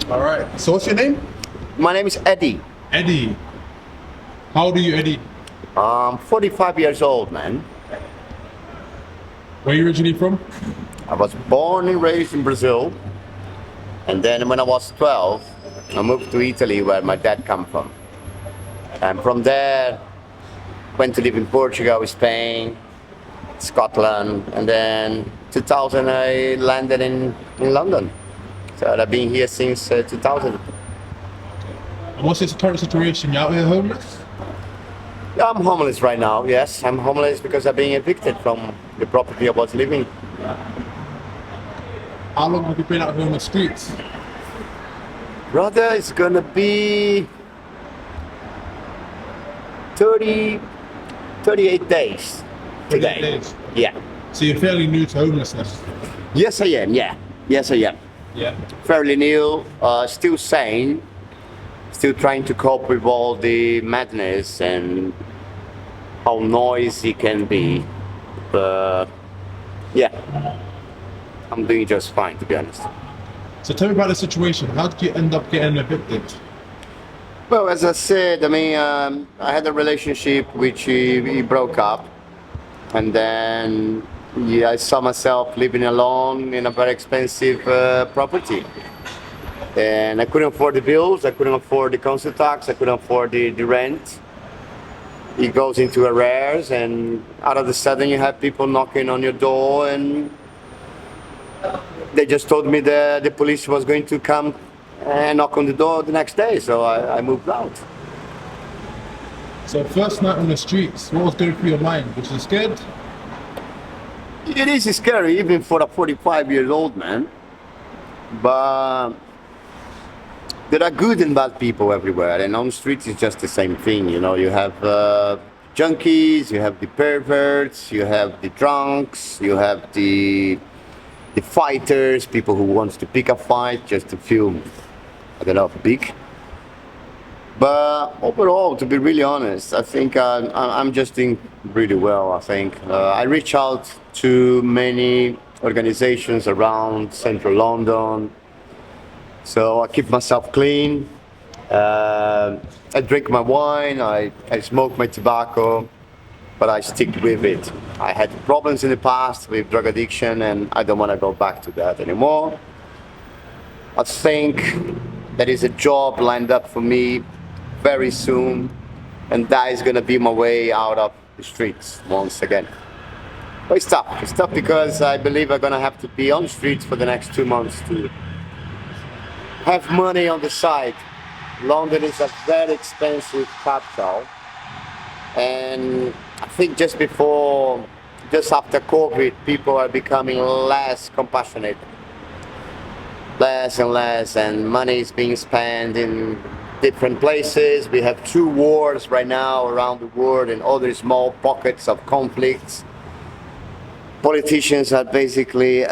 All right. So what's your name? My name is Eddie. Eddie. How old are you, Eddie? I'm 45 years old, man. Where are you originally from? I was born and raised in Brazil. And then when I was 12, I moved to Italy where my dad come from. And from there, went to live in Portugal, Spain, Scotland. And then 2000, I landed in London. So I've been here since 2000. And what's your current situation? You out here homeless? Yeah, I'm homeless right now, yes. I'm homeless because I'm being evicted from the property I was living. How long have you been out here on the streets? Brother, it's gonna be 38 days today. 38 days. Yeah. So you're fairly new to homelessness? Yes, I am, yeah. Yes, I am. Yeah. Fairly new, still sane, still trying to cope with all the madness and how noisy can be. But yeah, I'm doing just fine, to be honest. So tell me about the situation. How did you end up getting evicted? Well, as I said, I mean, I had a relationship which he broke up, and then I saw myself living alone in a very expensive property. And I couldn't afford the bills, I couldn't afford the council tax, I couldn't afford the rent. It goes into arrears, and out of the sudden you have people knocking on your door, and they just told me the police was going to come and knock on the door the next day, so I moved out. So first night on the streets, what was going through your mind? Was you scared? It is scary, even for a 45-year-old man, but there are good and bad people everywhere, and on the streets it's just the same thing. You know, you have junkies, you have the perverts, you have the drunks, you have the fighters, people who want to pick a fight just to feel, I don't know, big. But overall, to be really honest, I think I'm just doing really well. I think I reach out to many organizations around central London. So I keep myself clean. I drink my wine, I smoke my tobacco, but I stick with it. I had problems in the past with drug addiction, and I don't want to go back to that anymore. I think there is a job lined up for me very soon, and that is going to be my way out of the streets once again. But it's tough. It's tough because I believe I'm going to have to be on the streets for the next 2 months to have money on the side. London is a very expensive capital, and I think just after COVID, people are becoming less compassionate, less and less, and money is being spent in different places. We have 2 wars right now around the world and other small pockets of conflicts. Politicians are basically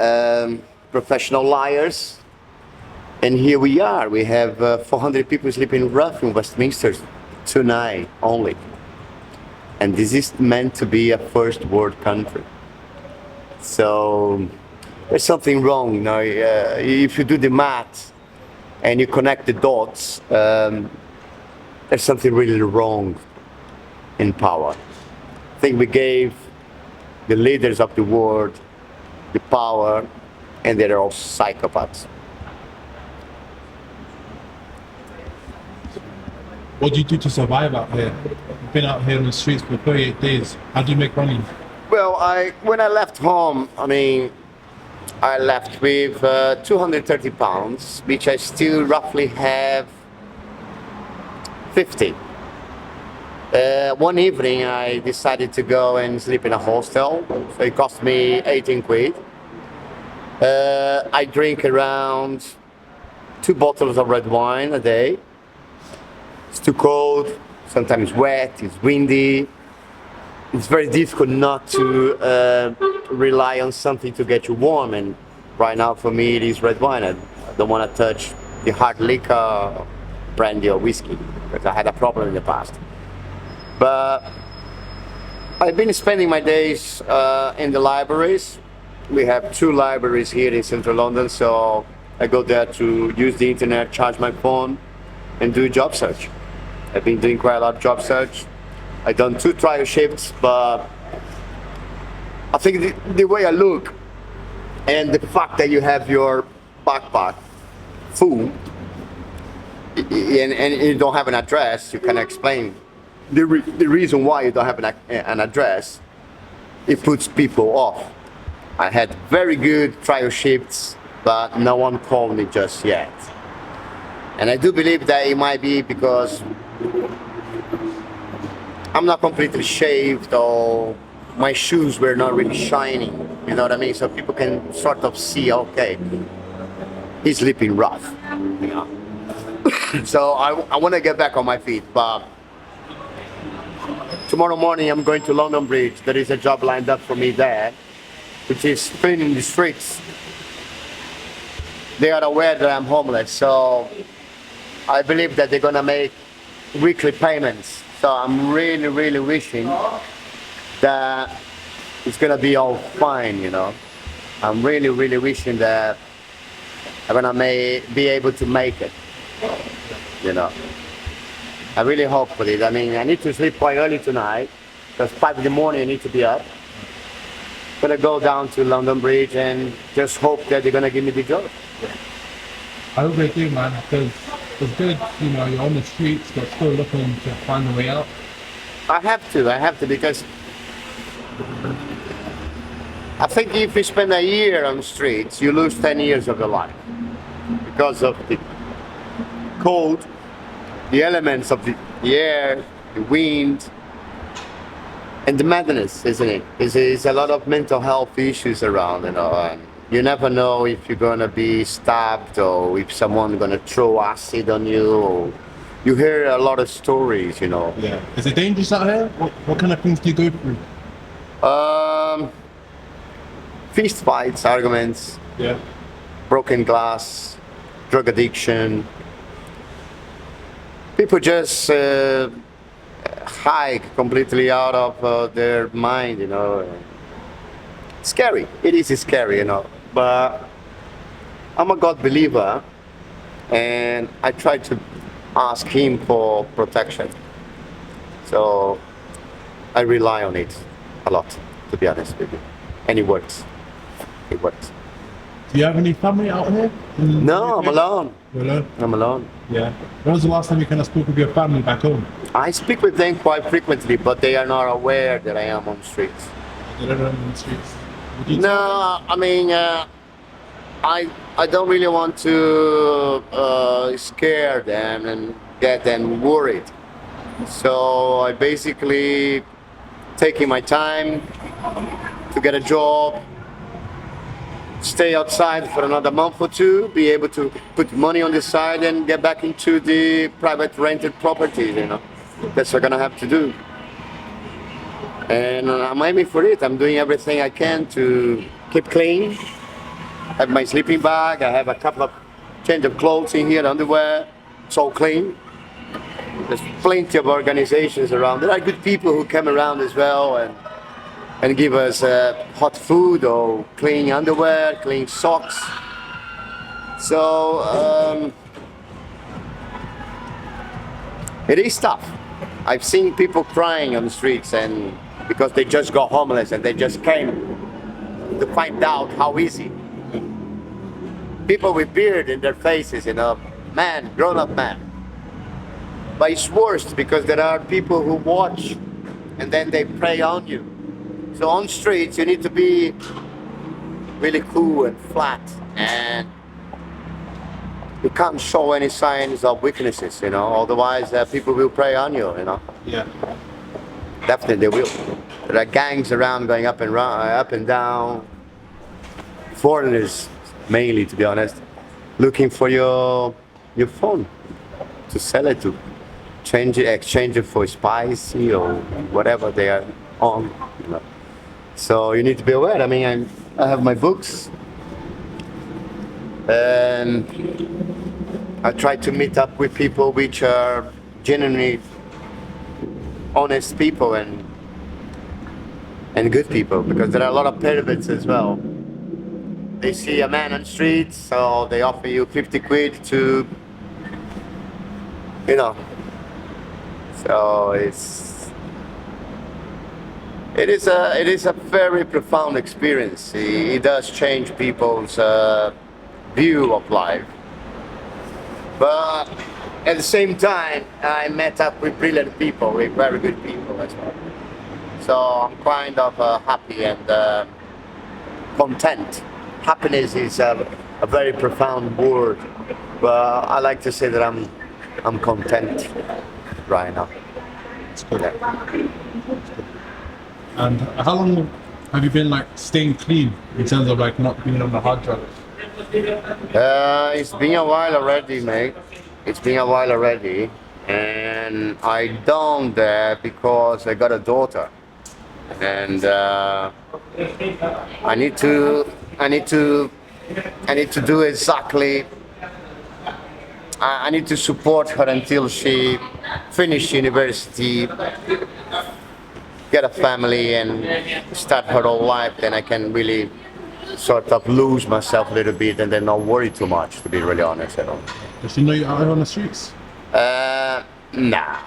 professional liars. And here we are, we have 400 people sleeping rough in Westminster tonight only. And this is meant to be a first world country. So there's something wrong. You know, if you do the math and you connect the dots, there's something really wrong in power. I think we gave the leaders of the world the power, and they're all psychopaths. What do you do to survive out here? You've been out here on the streets for 38 days. How do you make money? Well, when I left home, I mean, I left with 230 pounds, which I still roughly have 50. One evening I decided to go and sleep in a hostel, so it cost me 18 quid. I drink around 2 bottles of red wine a day. It's too cold, sometimes wet, it's windy. It's very difficult not to rely on something to get you warm, and right now for me it is red wine. I don't want to touch the hard liquor, brandy or whiskey, because I had a problem in the past. But I've been spending my days in the libraries, we have 2 libraries here in central London, so I go there to use the internet, charge my phone, and do job search. I've been doing quite a lot of job search. I've done 2 trial shifts, but I think the way I look and the fact that you have your backpack full and you don't have an address, you can explain the reason why you don't have an address. It puts people off. I had very good trial shifts, but no one called me just yet. And I do believe that it might be because I'm not completely shaved, or my shoes were not really shining, you know what I mean? So people can sort of see, okay, he's sleeping rough, you know. So I want to get back on my feet, but tomorrow morning I'm going to London Bridge. There is a job lined up for me there, which is cleaning the streets. They are aware that I'm homeless, so I believe that they're gonna make weekly payments. So I'm really, really wishing that it's gonna be all fine, you know. I'm really, really wishing that I'm gonna be able to make it, you know. I really hope for it. I mean, I need to sleep quite early tonight, because 5 in the morning I need to be up. Gonna go down to London Bridge and just hope that they're gonna give me the job. I hope they do, man, because it's good, you know, you're on the streets, but still looking to find a way out. I have to, because I think if you spend a year on the streets, you lose 10 years of your life because of the cold, the elements of the air, the wind, and the madness, isn't it? There's a lot of mental health issues around, you know, and you never know if you're gonna be stabbed or if someone's gonna throw acid on you. Or you hear a lot of stories, you know. Yeah. Is it dangerous out here? What kind of things do you go through? Fist fights, arguments, Yeah. broken glass, drug addiction. People just hike completely out of their mind, you know. Scary. It is scary, you know. But I'm a God believer, and I try to ask Him for protection. So I rely on it a lot, to be honest with you. And it works. It works. Do you have any family out here? No, I'm alone. You're alone? I'm alone. Yeah. When was the last time you kind of spoke with your family back home? I speak with them quite frequently, but they are not aware that I am on the streets. They don't know on the streets. Would you No, I mean, I don't really want to scare them and get them worried. So I basically taking my time to get a job, stay outside for another month or 2, be able to put money on the side and get back into the private rented properties, you know. That's what I'm gonna have to do. And I'm aiming for it. I'm doing everything I can to keep clean. I have my sleeping bag. I have a couple of change of clothes in here, underwear. It's all clean. There's plenty of organizations around. There are good people who come around as well and give us hot food or clean underwear, clean socks. So it is tough. I've seen people crying on the streets, and because they just got homeless and they just came to find out how easy. People with beard in their faces, you know, man, grown-up man. But it's worse because there are people who watch and then they prey on you. So on streets you need to be really cool and flat, and you can't show any signs of weaknesses, you know, otherwise people will prey on you, you know. Yeah. Definitely they will. There are gangs around going up and down. Foreigners mainly, to be honest, looking for your phone to sell it, to exchange it for spicy or whatever they are on, you know. So you need to be aware. I mean, I have my books, and I try to meet up with people which are genuinely honest people and good people, because there are a lot of perverts as well. they see a man on the street, so they offer you 50 quid to, you know. So it is a very profound experience. It does change people's view of life. But at the same time, I met up with brilliant people, with very good people as well. So I'm kind of happy and content. Happiness is a very profound word, but I like to say that I'm content right now. It's good. Yeah. And how long have you been like staying clean in terms of like not being on the hard drugs? It's been a while already, mate. It's been a while already, and I done that because I got a daughter, and I need to do exactly. I need to support her until she finish university, get a family, and start her whole life. Then I can really sort of lose myself a little bit and then not worry too much, to be really honest at all. Does she know you're out on the streets? Nah,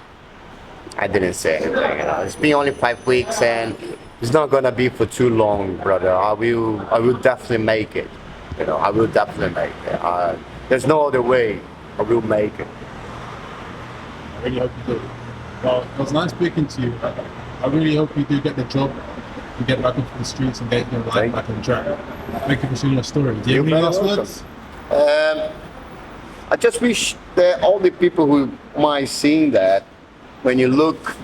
I didn't say anything. You know. It's been only 5 weeks and it's not gonna be for too long, brother. I will definitely make it. You know, I will definitely make it. There's no other way. I will make it. I really hope you do. Well, it was nice speaking to you. I really hope you do get the job, you get back into the streets and get your life back on track. Thank you for sharing your story. Do you have any last words? I just wish that all the people who might seeing that, when you look,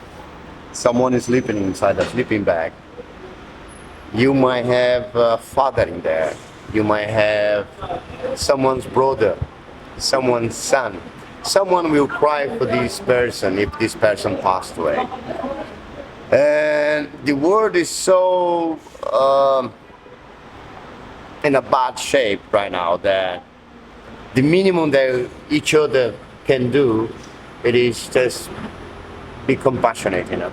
someone is sleeping inside a sleeping bag. You might have a father in there. You might have someone's brother, someone's son. Someone will cry for this person if this person passed away. And the world is so in a bad shape right now that the minimum that each other can do, it is just be compassionate, you know.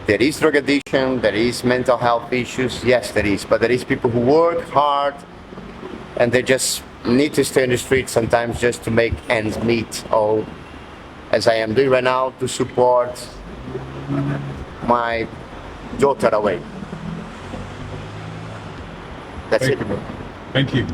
There is drug addiction, there is mental health issues, yes there is, but there is people who work hard and they just need to stay on the street sometimes just to make ends meet, or as I am doing right now, to support my daughter away. That's it. Thank you.